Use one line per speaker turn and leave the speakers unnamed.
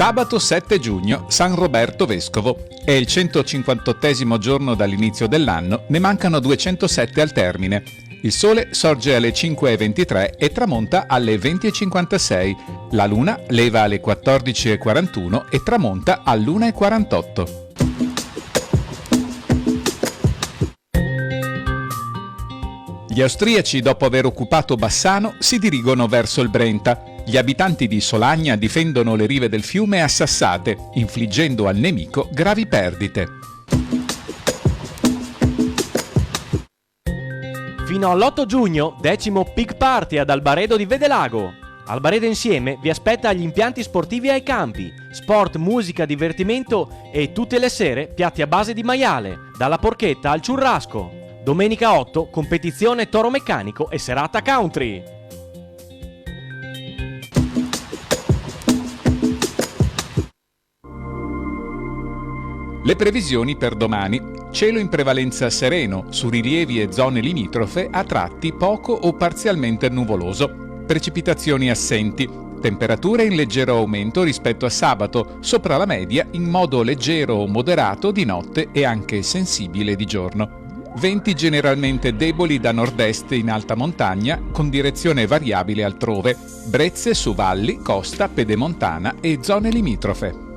Sabato 7 giugno, San Roberto Vescovo. È il 158° giorno dall'inizio dell'anno, ne mancano 207 al termine. Il sole sorge alle 5:23 e tramonta alle 20:56. La luna leva alle 14:41 e tramonta all'1:48. Gli austriaci, dopo aver occupato Bassano, si dirigono verso il Brenta. Gli abitanti di Solagna difendono le rive del fiume assassate, infliggendo al nemico gravi perdite.
Fino all'8 giugno, 10° Peak Party ad Albaredo di Vedelago. Albaredo Insieme vi aspetta agli impianti sportivi e ai campi. Sport, musica, divertimento e tutte le sere piatti a base di maiale, dalla porchetta al churrasco. Domenica 8, competizione toro meccanico e serata country.
Le previsioni per domani. Cielo in prevalenza sereno, su rilievi e zone limitrofe a tratti poco o parzialmente nuvoloso. Precipitazioni assenti. Temperature in leggero aumento rispetto a sabato, sopra la media in modo leggero o moderato di notte e anche sensibile di giorno. Venti generalmente deboli da nord-est in alta montagna, con direzione variabile altrove. Brezze su valli, costa, pedemontana e zone limitrofe.